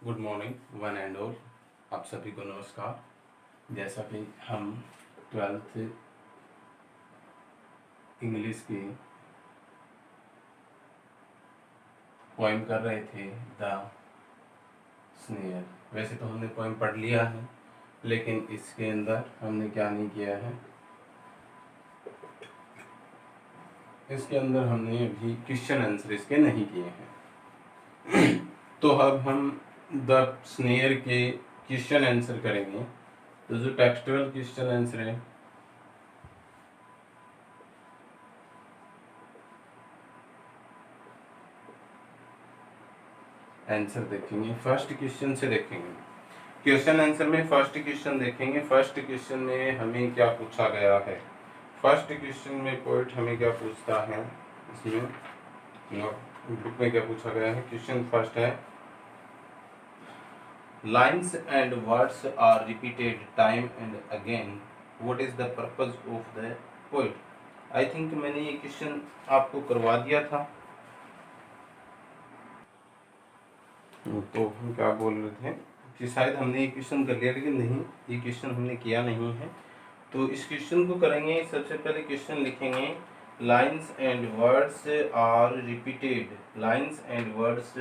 Good morning one and all. आप सभी को नमस्कार। जैसा कि हम 12th इंग्लिश की पोएम कर रहे थे द स्नेयर। वैसे तो हमने पोएम पढ़ लिया है, लेकिन इसके अंदर हमने क्या नहीं किया है, इसके अंदर हमने अभी क्वेश्चन आंसर इसके नहीं किए हैं। तो अब हम द स्नेयर के क्वेश्चन आंसर करेंगे। तो जो टेक्सचुअल क्वेश्चन आंसर है, आंसर देखेंगे फर्स्ट क्वेश्चन से। देखेंगे क्वेश्चन आंसर में फर्स्ट क्वेश्चन देखेंगे। फर्स्ट क्वेश्चन में हमें क्या पूछा गया है। फर्स्ट क्वेश्चन में पोएट हमें क्या पूछता है, इसमें बुक में क्या पूछा गया है। क्वेश्चन फर्स्ट है, lines and words are repeated time and again, what is the purpose of the poet. I think मैंने ये क्वेश्चन आपको करवा दिया था। तो हम क्या बोल रहे थे कि शायद हमने ये क्वेश्चन कर लिया, लेकिन नहीं, ये क्वेश्चन हमने किया नहीं है। तो इस क्वेश्चन को करेंगे। सबसे पहले क्वेश्चन लिखेंगे, lines and words are repeated. Lines and words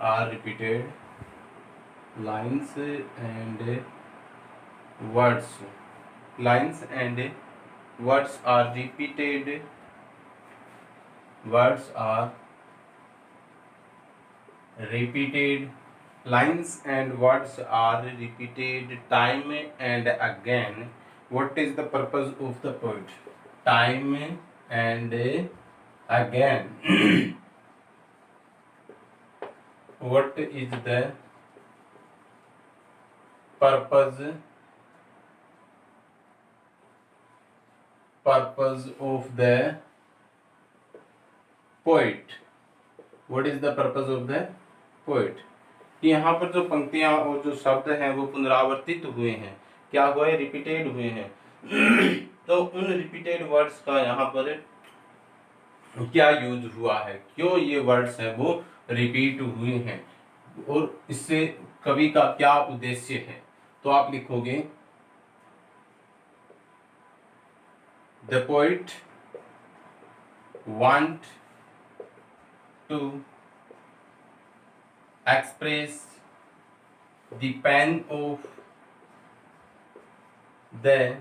are repeated. Lines and words, lines and words are repeated. Words are repeated. Lines and words are repeated time and again. What is the purpose of the poet? Time and again. What is the purpose of the poet? What is the purpose of the poet. यहाँ पर जो पंक्तियां और जो शब्द हैं वो पुनरावर्तित हुए हैं। क्या हुआ है? रिपीटेड हुए हैं। तो उन रिपीटेड वर्ड्स का यहाँ पर क्या यूज हुआ है, क्यों ये वर्ड्स हैं वो रिपीट हुए हैं, और इससे कवि का क्या उद्देश्य है। तो आप लिखोगे, the poet want to express the pain of the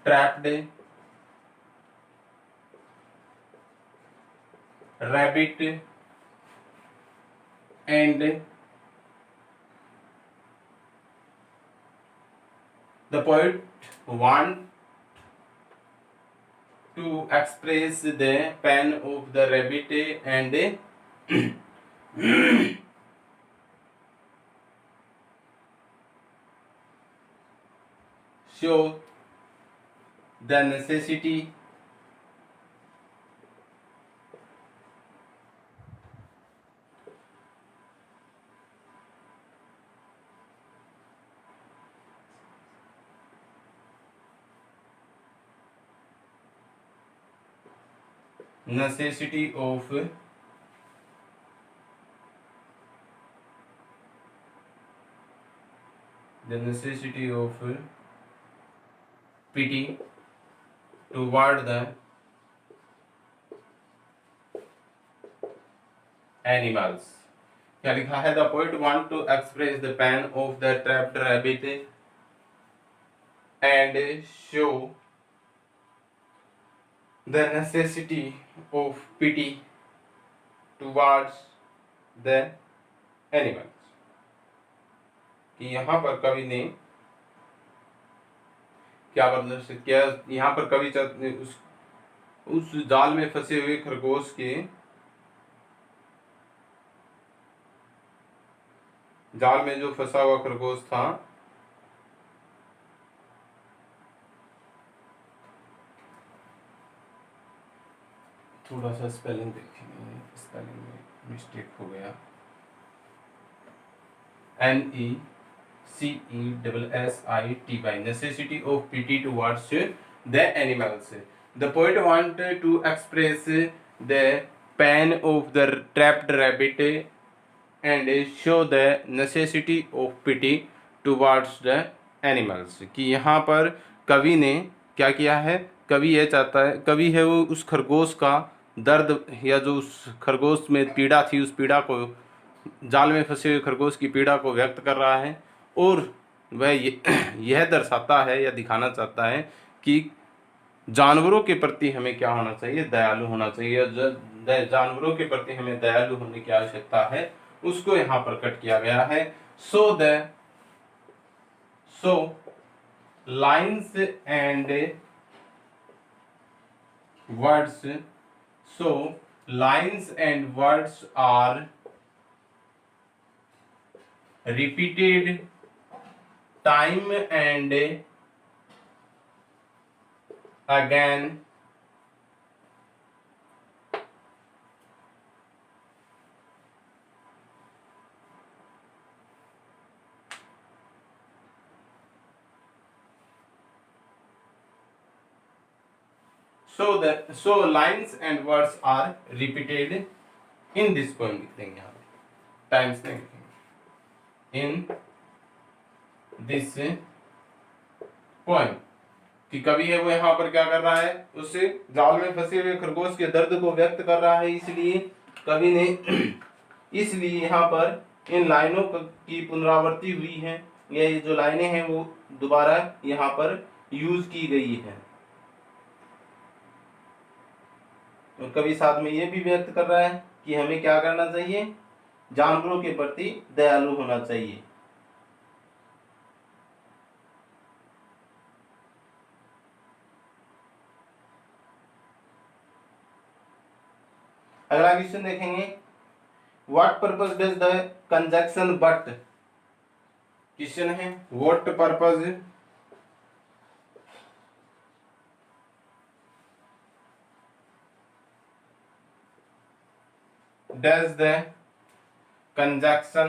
trapped rabbit and the poet want to express the pain of the rabbit and show the necessity of pity toward the animals। क्या लिखा है? The poet want to express the pain of the trapped rabbit and show the necessity of pity towards the animals। कि यहाँ पर कवि ने क्या प्रदर्शित किया, यहाँ पर कवि उस जाल में फंसे हुए खरगोश के, जाल में जो फंसा हुआ खरगोश था, थोड़ा सा स्पेलिंग देखेंगे, स्पेलिंग में मिस्टेक हो गया। NECESSITY, necessity of pity towards the animals। The poet wanted to express the pen of the trapped rabbit and show the necessity of pity towards the animals। कि यहाँ पर कवि ने क्या किया है, कवि यह चाहता है, कवि है वो उस खरगोश का दर्द या जो उस खरगोश में पीड़ा थी उस पीड़ा को, जाल में फंसे हुए खरगोश की पीड़ा को व्यक्त कर रहा है, और वह यह दर्शाता है या दिखाना चाहता है कि जानवरों के प्रति हमें क्या होना चाहिए, दयालु होना चाहिए। जानवरों के प्रति हमें दयालु होने की आवश्यकता है, उसको यहाँ प्रकट किया गया है। So lines and words, so lines and words are repeated time and again so lines and words are repeated in this poem। लिख देंगे यहाँ पे, टाइम्स नहीं लिखेंगे, इन दिस पोएम। कि कवि है वो यहाँ पर क्या कर रहा है, उस जाल में फंसे हुए खरगोश के दर्द को व्यक्त कर रहा है, इसलिए कवि ने इसलिए यहाँ पर इन लाइनों की पुनरावृत्ति हुई है, या ये जो लाइनें हैं वो दोबारा यहाँ पर यूज की गई है। तो कवि साथ में ये भी व्यक्त कर रहा है कि हमें क्या करना चाहिए, जानवरों के प्रति दयालु होना चाहिए। अगला क्वेश्चन देखेंगे, what purpose does the conjunction but. Question है what purpose does the conjunction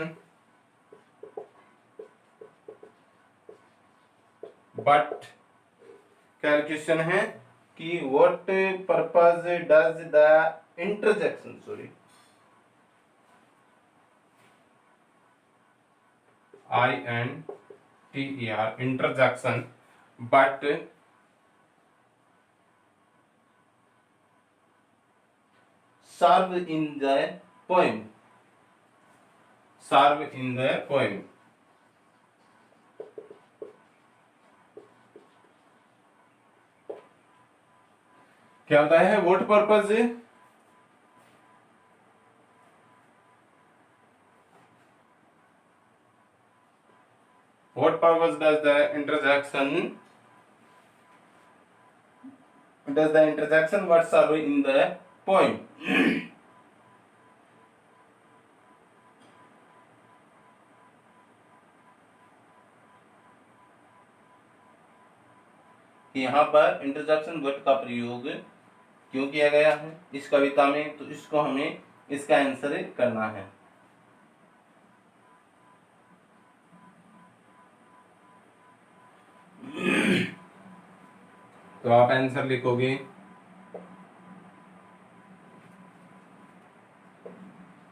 but. क्या क्वेश्चन है कि what purpose does the interjection, sorry INTER interjection but serve in the poem, serve in the poem। क्या होता है what purpose, what purpose does the interjection what serve in the poem। यहाँ पर interjection word का प्रयोग क्यों किया गया है इस कविता में, तो इसको हमें इसका आंसर करना है। तो आप आंसर लिखोगे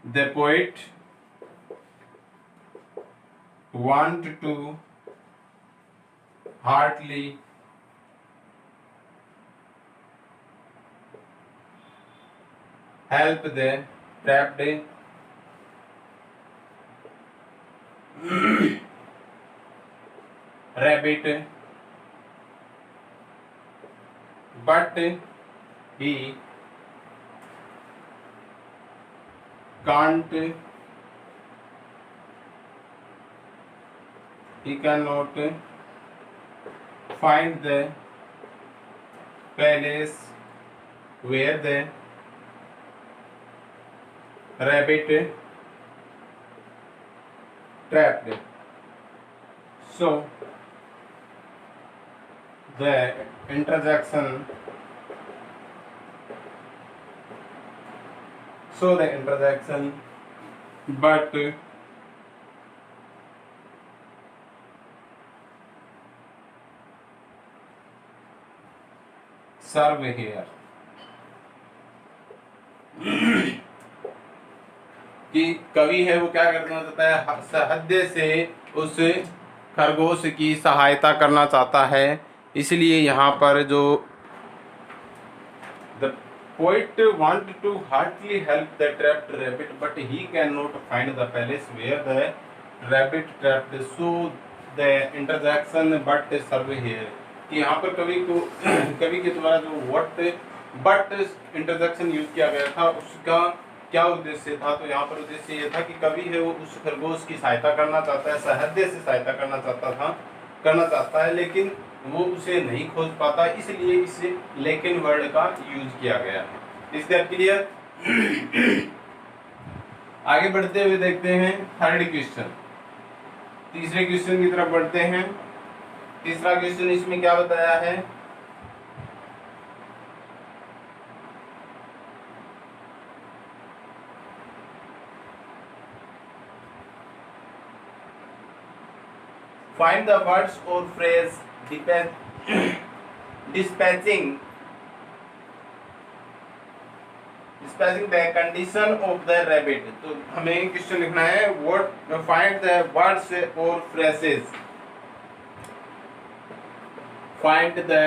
the poet want to heartily help the trapped rabbit, but he cannot find the palace where the rabbit trapped, so the interjection but serve here। कि कवि है वो क्या करना चाहता है, सहृदय से उस खरगोश की सहायता करना चाहता है। इसलिए यहाँ पर जो the poet want to heartily help the trapped rabbit, but he cannot find the place where the rabbit trapped, so the interjection but serve here। कि यहाँ पर कवि को कवि के द्वारा जो what but इंटरजेक्शन यूज किया गया था उसका क्या उद्देश्य था, तो यहाँ पर उद्देश्य ये था कि कवि है वो उस खरगोश की सहायता करना चाहता है, सहृदय से सहायता करना चाहता है, लेकिन वो उसे नहीं खोज पाता, इसलिए इस लेकिन वर्ड का यूज किया गया है। इसका क्लियर। आगे बढ़ते हुए देखते हैं थर्ड क्वेश्चन, तीसरे क्वेश्चन की तरफ बढ़ते हैं। तीसरा क्वेश्चन इसमें क्या बताया है, find the words or phrase dispatching the condition of the rabbit। तो हमें क्वेश्चन लिखना है what find the words or phrases, find the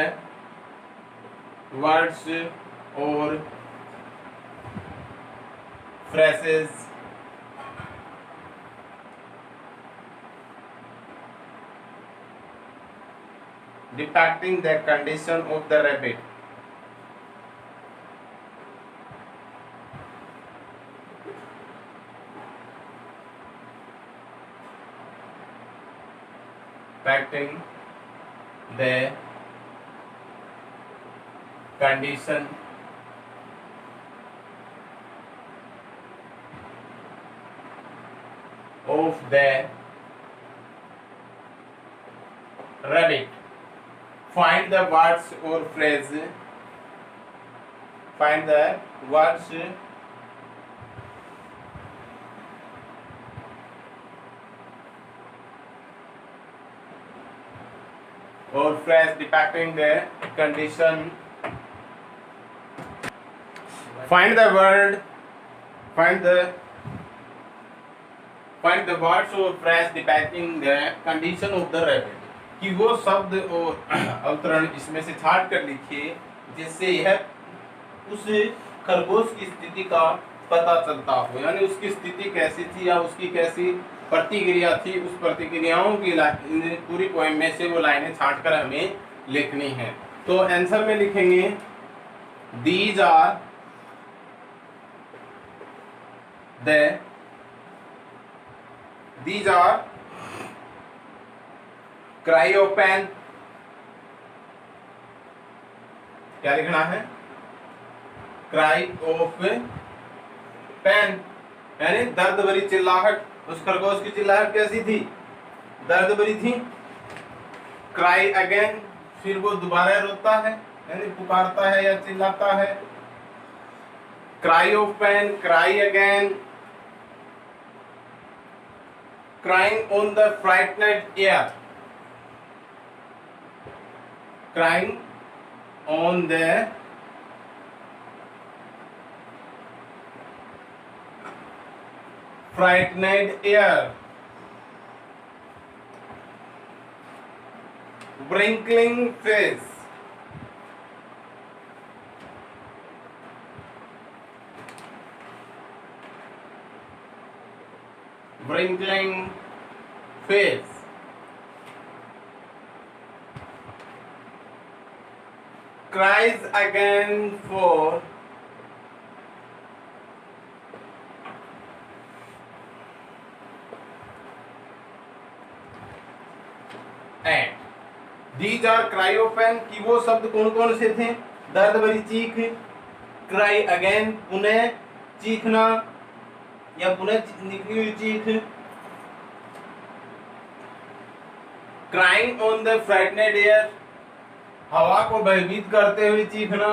words or phrases depicting the condition of the rabbit। Depicting the condition of the rabbit। Find the words or phrase, find the words or phrase depicting the condition, find the words or phrase depicting the condition of the rabbit। कि वो शब्द और अवतरण इसमें से छांट कर लिखिए जिससे यह उस खरगोश की स्थिति का पता चलता हो, यानी उसकी स्थिति कैसी थी या उसकी कैसी प्रतिक्रिया थी, उस प्रतिक्रियाओं की पूरी पोएम में से वो लाइनें छांट कर हमें लिखनी है। तो आंसर में लिखेंगे these are cry of pain, क्या लिखना है, क्राई ऑफ पेन, यानी दर्द भरी चिल्लाहट। उस खरगोश की चिल्लाहट कैसी थी, दर्द भरी थी। क्राई अगेन, फिर वो दोबारा रोता है यानी पुकारता है या चिल्लाता है। Cry of pain, cry again, crying on the frightened air, crying on the frightened air, wrinkling face, wrinkling face, cries again for and these are cry of pain कि वो शब्द कौन कौन से थे, दर्द भरी चीख, cry again पुनः चीखना या पुनः निकली हुई चीख, crying on the frightened air हवा को भयभीत करते हुए चीखना,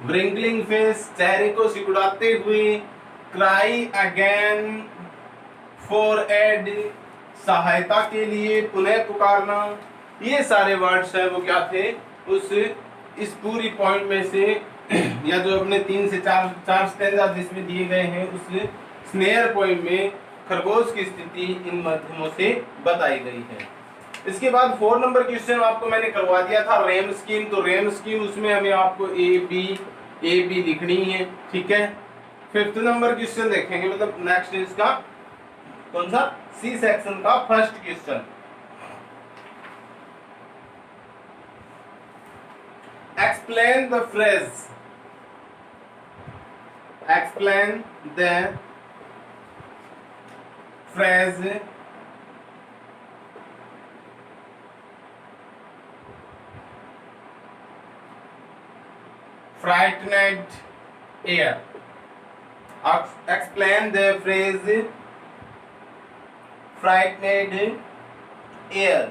wrinkling face चेहरे को सिकुड़ाते हुए, cry again for aid सहायता के लिए पुनः पुकारना। ये सारे वर्ड्स है वो क्या थे इस पूरी पॉइंट में से या जो अपने 3 से 4 स्टैंजा जिसमें दिए गए हैं उस स्नेयर पॉइंट में खरगोश की स्थिति इन माध्यमों से बताई गई है। इसके बाद 4 नंबर क्वेश्चन आपको मैंने करवा दिया था रेम स्कीम। तो रेम स्कीम उसमें हमें आपको ए बी लिखनी है, ठीक है। 5th नंबर क्वेश्चन देखेंगे, मतलब नेक्स्ट इसका कौन सा, सी सेक्शन का first question. Explain the phrase, explain the phrase frightened air, explain the phrase frightened air।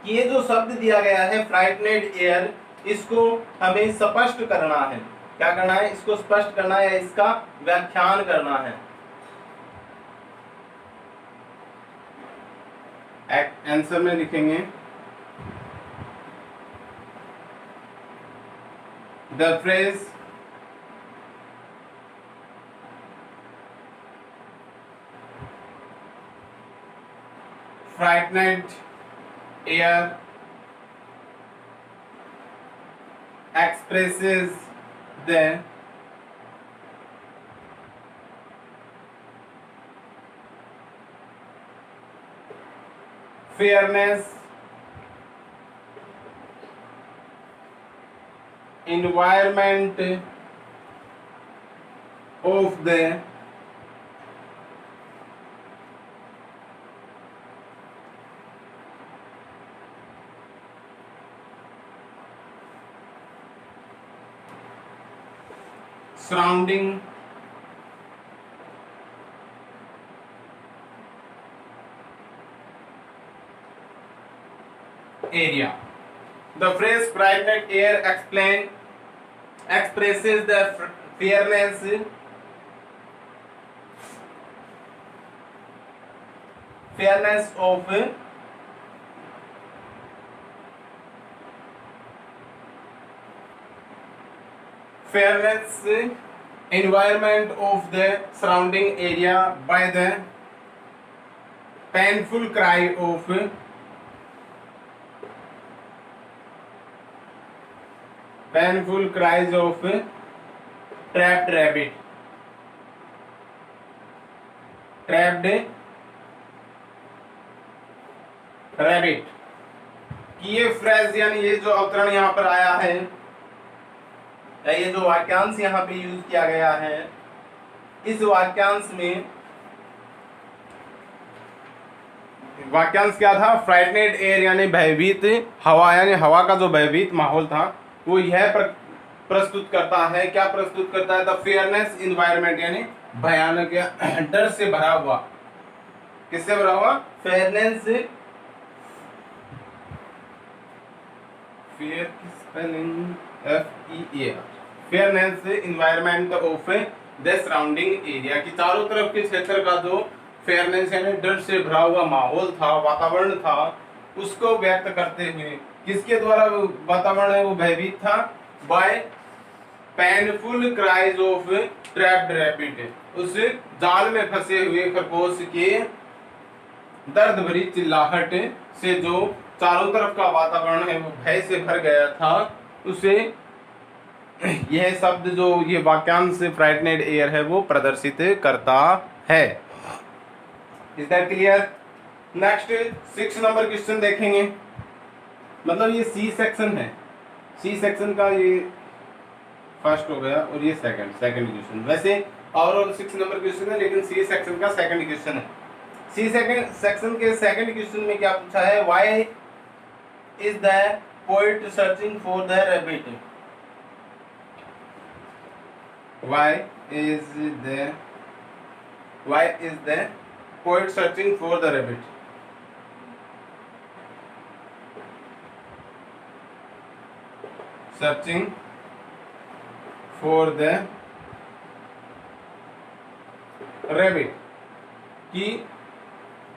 ये जो शब्द दिया गया है frightened air, इसको हमें स्पष्ट करना है। क्या करना है, इसको स्पष्ट करना है, इसका व्याख्यान करना है। आंसर में लिखेंगे the phrase frightened air expresses the fairness, environment of the surrounding area। The phrase frightened air expresses the fairness, of environment of the surrounding area by the painful cry of painful cries of trapped rabbit, trapped rabbit। कि ये phrase यानी ये जो अवतरण यहाँ पर आया है, ये जो वाक्यांश यहाँ पे यूज किया गया है, इस वाक्यांश में वाक्यांश क्या था, फ्राइटनेड एयर यानी भयभीत हवा, यानी हवा का जो भयभीत माहौल था वो यह प्रस्तुत करता है। क्या प्रस्तुत करता है, द फेयरनेस इन्वायरमेंट यानी भयानक डर से भरा हुआ, किससे भरा हुआ, फेयरनेस, फेयर की spelling FEAR, fairness environment of the surrounding area, की चारों तरफ के क्षेत्र का जो फेयरनेस यानी डर से भरा हुआ माहौल था, वातावरण था, उसको व्यक्त करते हुए किसके द्वारा वातावरण है वो भयभीत था, by painful cries of trapped rabbit, उस जाल में फंसे हुए खरगोश के दर्द भरी चिल्लाहट से जो चारों तरफ का वातावरण है वो भय से भर गया था, उसे यह शब्द जो ये वाक्यांश फ्राइटनेड एयर है वो प्रदर्शित करता है। Is that clear? Next 6 number question देखेंगे, मतलब ये सी सेक्शन है, सी सेक्शन का ये फर्स्ट हो गया और ये सेकंड क्वेश्चन। वैसे ओवरऑल 6 नंबर क्वेश्चन है लेकिन सी सेक्शन का सेकंड क्वेश्चन है। सी सेक्शन के सेकंड क्वेश्चन में क्या पूछा है, why is the poet searching for the rabbit, why is the poet searching for the rabbit, searching for the rabbit, कि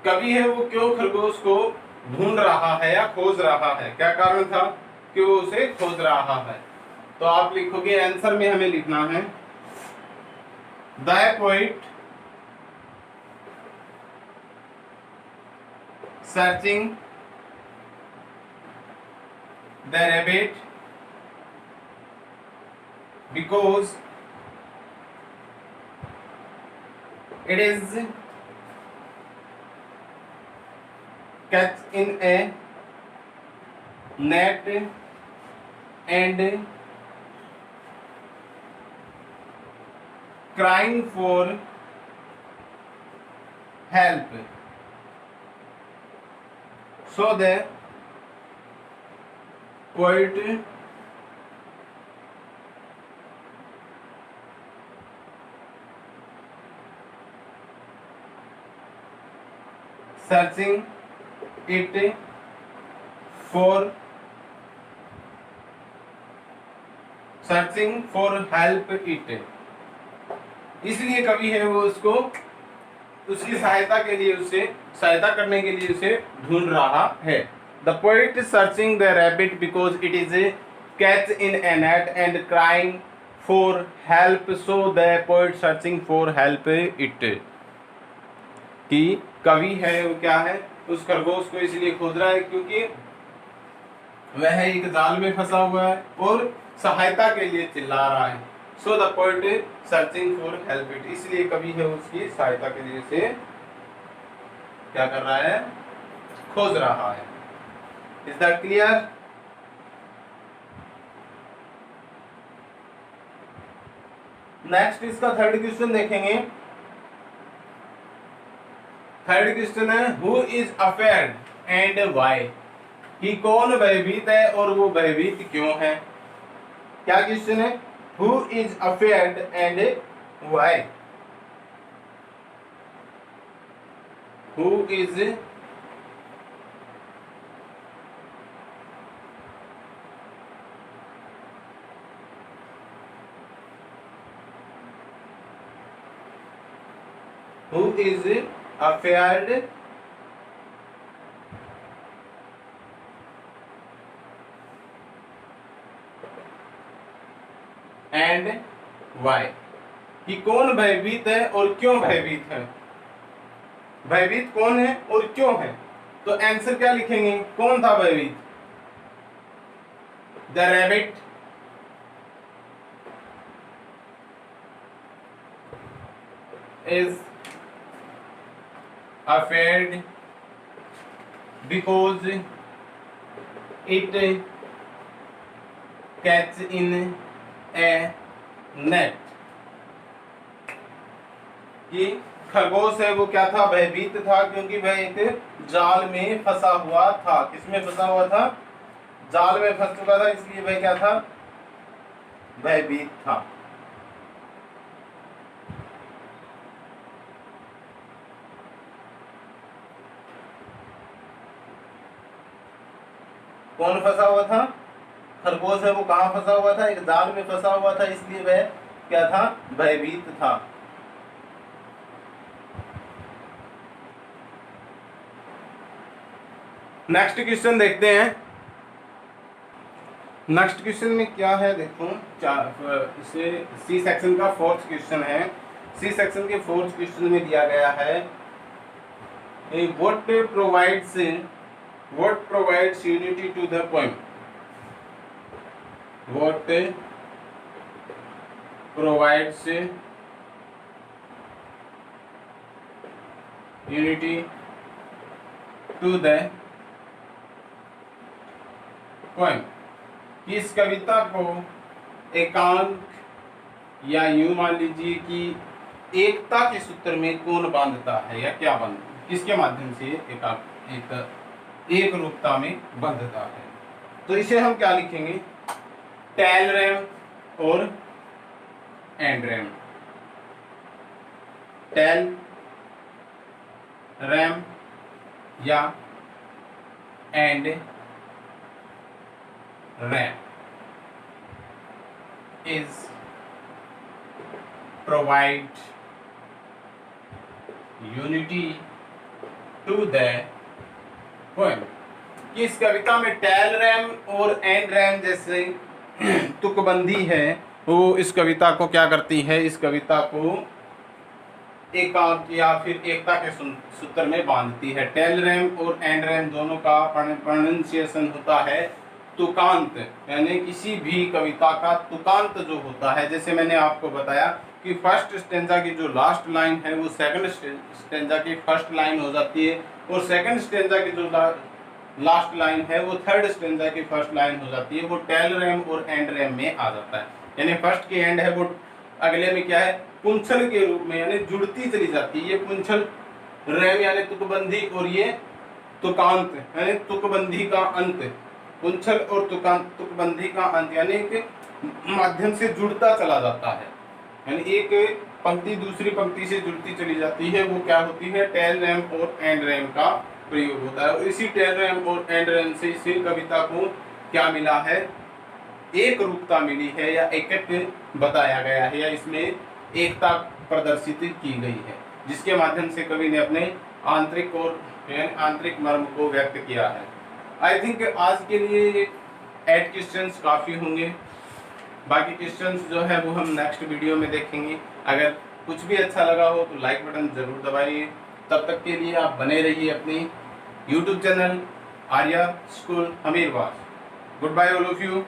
कवि है वो क्यों खरगोश को ढूंढ रहा है या खोज रहा है, क्या कारण था कि वो उसे खोज रहा है। तो आप लिखोगे आंसर में हमें लिखना है The poet searching the rabbit because it is catch in a net and crying for help. So the poet searching it for help it, इसलिए कवि है वो उसको उसकी सहायता के लिए उसे सहायता करने के लिए उसे ढूंढ रहा है. The poet searching the rabbit because it is catch in A net and crying for help. So the poet searching for help it, कि कवि है वो क्या है उस खरगोश को इसलिए खोज रहा है क्योंकि वह एक जाल में फंसा हुआ है और सहायता के लिए चिल्ला रहा है. So the poet searching for help it, इसलिए कवि है उसकी सहायता के लिए से क्या कर रहा है, खोज रहा है. Is that clear? नेक्स्ट इसका थर्ड क्वेश्चन देखेंगे. थर्ड क्वेश्चन है who is afeared and why, कि कौन भयभीत है और वो भयभीत क्यों है. क्या क्वेश्चन है? Who is afeared and why. Who is afeared and why, कि कौन भयभीत है और क्यों भयभीत है. भयभीत कौन है और क्यों है, तो आंसर क्या लिखेंगे, कौन था भयभीत. The rabbit is afraid because it catch in a net, कि खरगोश है वो क्या था, भयभीत था क्योंकि वह एक जाल में फंसा हुआ था. किसमें फंसा हुआ था, जाल में फंस चुका था, इसलिए वह क्या था, भयभीत था. कौन फंसा हुआ था, खरगोश है वो कहाँ फंसा हुआ था, एक जाल में फंसा हुआ था, इसलिए वह क्या था, भयभीत था. नेक्स्ट क्वेश्चन देखते हैं. नेक्स्ट क्वेश्चन में क्या है देखो, इसे सी सेक्शन का फोर्थ क्वेश्चन है. सी सेक्शन के फोर्थ क्वेश्चन में दिया गया है what provides unity to the poem. What provides unity to the poem, कि इस कविता को एकांक या यूं मान लीजिए कि एकता के सूत्र में कौन बांधता है या क्या बांध, किसके माध्यम से एक रूपता में बंधता है. तो इसे हम क्या लिखेंगे, टेल रैम और एंड रैम. टेल रैम या end rhyme is provide unity to the poem, कि इस कविता में टेल रैम और एंड रैम जैसे तुकबंदी है वो इस कविता को क्या करती है, इस कविता को एकांक या फिर एकता के सूत्र में बांधती है। टेल रैम और एंड रैम दोनों का प्रोनाउंसिएशन होता है तुकांत, यानी किसी भी कविता का तुकांत जो होता है। जैसे मैंने आपको बताया कि फर्स्ट स्टेंजा की जो लास्ट लाइन है वो सेकंड स्टेंजा की फर्स्ट लाइन हो जाती है, और सेकंड स्टेंजा की जो लास्ट लाइन है वो थर्ड स्टेंजा की फर्स्ट लाइन हो जाती है। वो टेल रैम और एंड रैम में आ जाता है। यानी फर्स्ट की एंड है वो अगले में क्या है, पुंछल के रूप में यानी जुड़ती चली जाती है। ये पुंछल रैम यानी तुकबंदी, और ये तुकांत यानी तुकबंदी का अंत। पुंछल और तुकबंदी का अंत यानी कि माध्यम से जुड़ता चला जाता है, यानी एक पंक्ति दूसरी पंक्ति से जुड़ती चली जाती है। वो क्या होती है, टेल रैम और एंड रैम का प्रयोग होता है। और इसी टेल रैम और एंड रैम से इसी कविता को क्या मिला है, एक रूपता मिली है या एकत्व बताया गया है, या इसमें एकता प्रदर्शित की गई है, जिसके माध्यम से कवि ने अपने आंतरिक और आंतरिक मर्म को व्यक्त किया है। आई थिंक आज के लिए 8 क्वेश्चंस काफ़ी होंगे। बाकी क्वेश्चंस जो है वो हम नेक्स्ट वीडियो में देखेंगे। अगर कुछ भी अच्छा लगा हो तो लाइक बटन जरूर दबाइए। तब तक के लिए आप बने रहिए अपनी YouTube channel Arya school Hamirwas. Good bye all of you.